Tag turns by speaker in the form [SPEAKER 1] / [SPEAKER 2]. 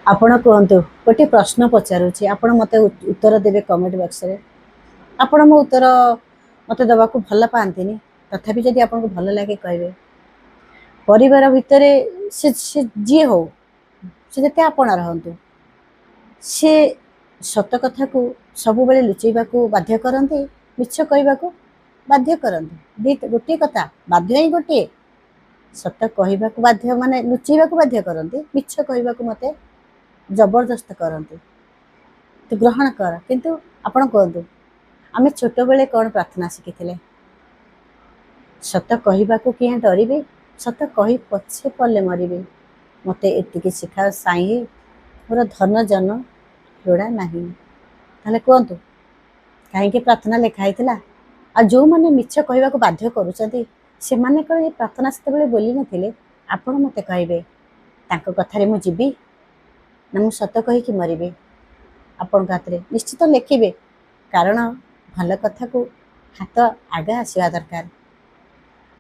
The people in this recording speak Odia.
[SPEAKER 1] ଆପଣ କୁହନ୍ତୁ ଗୋଟିଏ ପ୍ରଶ୍ନ ପଚାରୁଛି ଆପଣ ମୋତେ ଉତ୍ତର ଦେବେ କମେଣ୍ଟ ବକ୍ସରେ। ଆପଣ ମୋ ଉତ୍ତର ମୋତେ ଦେବାକୁ ଭଲ ପାଆନ୍ତିନି, ତଥାପି ଯଦି ଆପଣଙ୍କୁ ଭଲ ଲାଗେ କହିବେ। ପରିବାର ଭିତରେ ସେ ଯିଏ ହଉ, ସେ ଯେତେ ଆପଣା ରହନ୍ତୁ, ସେ ସତ କଥାକୁ ସବୁବେଳେ ଲୁଚେଇବାକୁ ବାଧ୍ୟ କରନ୍ତି, ମିଛ କହିବାକୁ ବାଧ୍ୟ କରନ୍ତି। ଗୋଟିଏ କଥା ବାଧ୍ୟ ହିଁ ଗୋଟିଏ, ସତ କହିବାକୁ ବାଧ୍ୟ ମାନେ ଲୁଚେଇବାକୁ ବାଧ୍ୟ କରନ୍ତି, ମିଛ କହିବାକୁ ମୋତେ ଜବରଦସ୍ତ କରନ୍ତି। ତୁ ଗ୍ରହଣ କର। କିନ୍ତୁ ଆପଣ କୁହନ୍ତୁ, ଆମେ ଛୋଟବେଳେ କ'ଣ ପ୍ରାର୍ଥନା ଶିଖିଥିଲେ? ସତ କହିବାକୁ କିଆଁ ଡରିବି, ସତ କହି ପଛେ ପଲେ ମରିବି। ମୋତେ ଏତିକି ଶିଖାଅ ସାଇଁ, ମୋର ଧନ ଜନ ଲୋଡ଼ା ନାହିଁ। ତାହେଲେ କୁହନ୍ତୁ, କାହିଁକି ପ୍ରାର୍ଥନା ଲେଖା ହେଇଥିଲା? ଆଉ ଯେଉଁମାନେ ମିଛ କହିବାକୁ ବାଧ୍ୟ କରୁଛନ୍ତି, ସେମାନେ କ'ଣ ଏ ପ୍ରାର୍ଥନା ସେତେବେଳେ ବୋଲି ନଥିଲେ? ଆପଣ ମୋତେ କହିବେ, ତାଙ୍କ କଥାରେ ମୁଁ ଯିବି ନା ମୁଁ ସତ କହିକି ମରିବି? ଆପଣଙ୍କ ହାତରେ ନିଶ୍ଚିତ ଲେଖିବେ, କାରଣ ଭଲ କଥାକୁ ହାତ ଆଗ ଆସିବା ଦରକାର।